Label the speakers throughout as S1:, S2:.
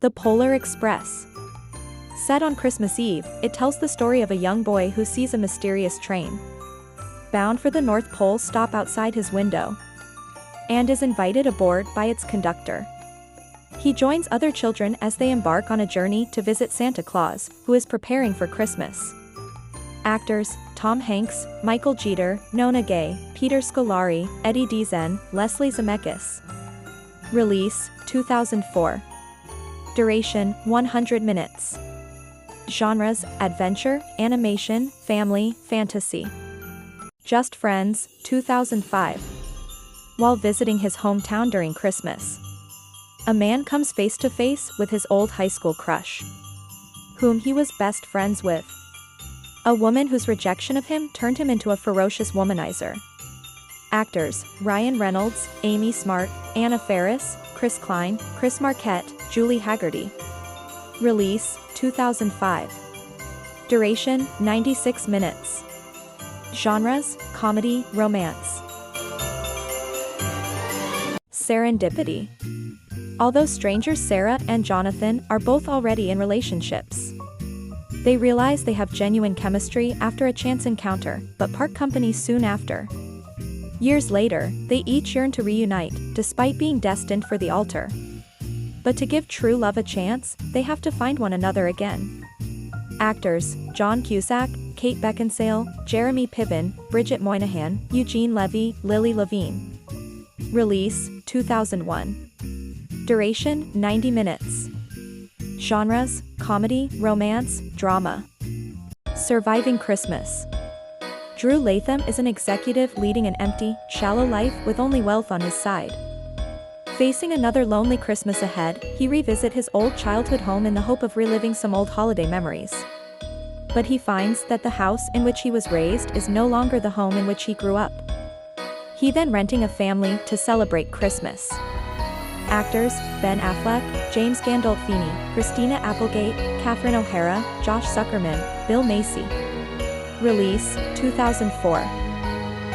S1: The Polar Express. Set on Christmas Eve, it tells the story of a young boy who sees a mysterious train bound for the North Pole stop outside his window and is invited aboard by its conductor. He joins other children as they embark on a journey to visit Santa Claus, who is preparing for Christmas. Actors: Tom Hanks, Michael Jeter, Nona Gay, Peter Scolari, Eddie Deezen, Leslie Zemeckis. Release: 2004. Duration: 100 minutes. Genres: adventure, animation, family, fantasy. Just Friends, 2005. While visiting his hometown during Christmas, a man comes face to face with his old high school crush, whom he was best friends with. A woman whose rejection of him turned him into a ferocious womanizer. Actors: Ryan Reynolds, Amy Smart, Anna Faris, Chris Klein, Chris Marquette, Julie Haggerty. Release: 2005. Duration: 96 minutes. Genres: comedy, romance. Serendipity. Although strangers Sarah and Jonathan are both already in relationships, they realize they have genuine chemistry after a chance encounter, but part company soon after. Years later, they each yearn to reunite, despite being destined for the altar. But to give true love a chance, they have to find one another again. Actors: John Cusack, Kate Beckinsale, Jeremy Piven, Bridget Moynihan, Eugene Levy, Lily Levine. Release: 2001. Duration: 90 minutes. Genres: comedy, romance, drama. Surviving Christmas. Drew Latham is an executive leading an empty, shallow life with only wealth on his side. Facing another lonely Christmas ahead, he revisits his old childhood home in the hope of reliving some old holiday memories. But he finds that the house in which he was raised is no longer the home in which he grew up. He then renting a family to celebrate Christmas. Actors: Ben Affleck, James Gandolfini, Christina Applegate, Catherine O'Hara, Josh Zuckerman, Bill Macy. Release: 2004.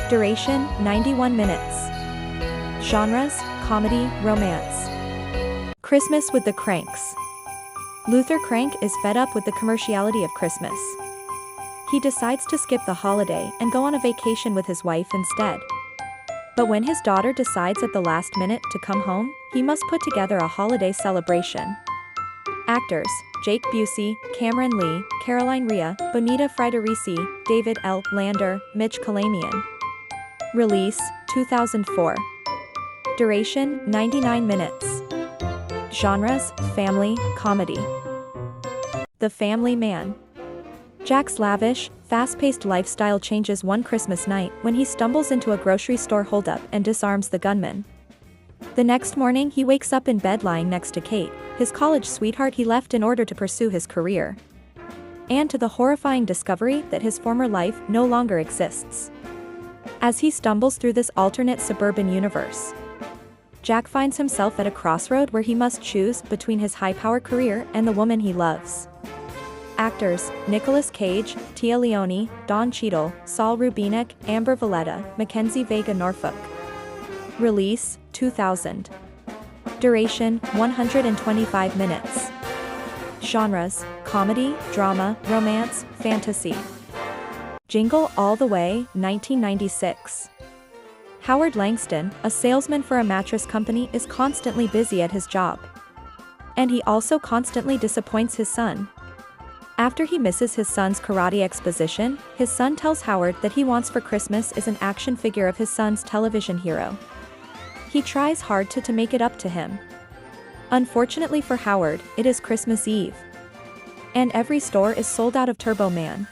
S1: Duration: 91 minutes. Genres: comedy, romance. Christmas with the Cranks. Luther Crank is fed up with the commerciality of Christmas. He decides to skip the holiday and go on a vacation with his wife instead. But when his daughter decides at the last minute to come home, he must put together a holiday celebration. Actors: Jake Busey, Cameron Lee, Caroline Rhea, Bonita Friederici, David L. Lander, Mitch Kalamian. Release: 2004. Duration: 99 minutes. Genres: family, comedy. The Family Man. Jack's lavish, fast-paced lifestyle changes one Christmas night when he stumbles into a grocery store holdup and disarms the gunman. The next morning he wakes up in bed lying next to Kate, his college sweetheart he left in order to pursue his career. And to the horrifying discovery that his former life no longer exists. As he stumbles through this alternate suburban universe, Jack finds himself at a crossroad where he must choose between his high-power career and the woman he loves. Actors: Nicolas Cage, Tia Leone, Don Cheadle, Saul Rubinek, Amber Valletta, Mackenzie Vega Norfolk. Release: 2000. Duration: 125 minutes. Genres: comedy, drama, romance, fantasy. Jingle All the Way, 1996. Howard Langston, a salesman for a mattress company, is constantly busy at his job. And he also constantly disappoints his son. After he misses his son's karate exposition, his son tells Howard that he wants for Christmas is an action figure of his son's television hero. He tries hard to make it up to him. Unfortunately for Howard, it is Christmas Eve. And every store is sold out of Turbo Man.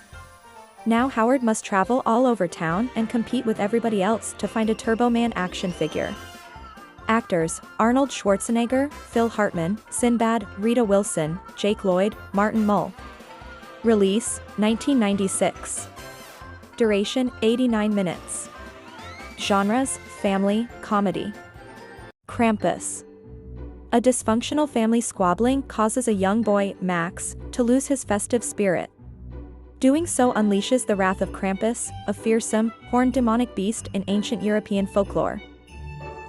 S1: Now Howard must travel all over town and compete with everybody else to find a Turbo Man action figure. Actors: Arnold Schwarzenegger, Phil Hartman, Sinbad, Rita Wilson, Jake Lloyd, Martin Mull. Release: 1996. Duration: 89 minutes. Genres: family, comedy. Krampus. A dysfunctional family squabbling causes a young boy, Max, to lose his festive spirit. Doing so unleashes the wrath of Krampus, a fearsome, horned demonic beast in ancient European folklore,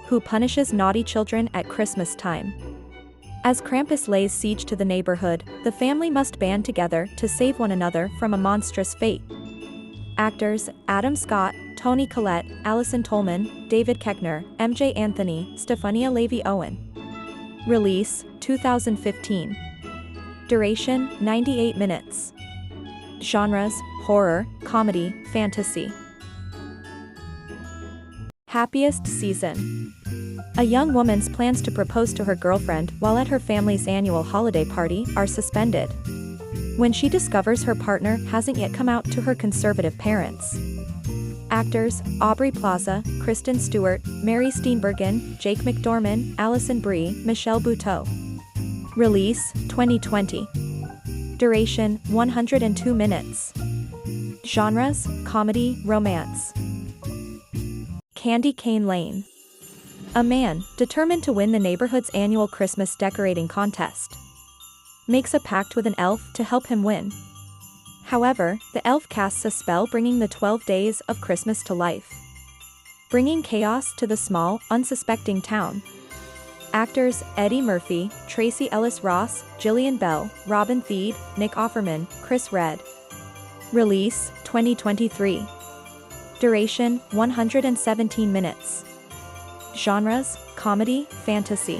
S1: who punishes naughty children at Christmas time. As Krampus lays siege to the neighborhood, the family must band together to save one another from a monstrous fate. Actors: Adam Scott, Toni Collette, Allison Tolman, David Koechner, MJ Anthony, Stefania Levy Owen. Release: 2015. Duration: 98 minutes. Genres: horror, comedy, fantasy. Happiest season. A young woman's plans to propose to her girlfriend while at her family's annual holiday party are suspended when she discovers her partner hasn't yet come out to her conservative parents. Actors: Aubrey Plaza, Kristen Stewart, Mary Steenburgen, Jake McDorman, Alison Brie, Michelle Buteau. Release: 2020. Duration: 102 minutes. Genres: comedy, romance. Candy Cane Lane. A man, determined to win the neighborhood's annual Christmas decorating contest, makes a pact with an elf to help him win. However, the elf casts a spell bringing the 12 days of Christmas to life, bringing chaos to the small, unsuspecting town. Actors: Eddie Murphy, Tracy Ellis Ross, Jillian Bell, Robin Thede, Nick Offerman, Chris Redd. Release: 2023. Duration: 117 minutes. Genres: comedy, fantasy.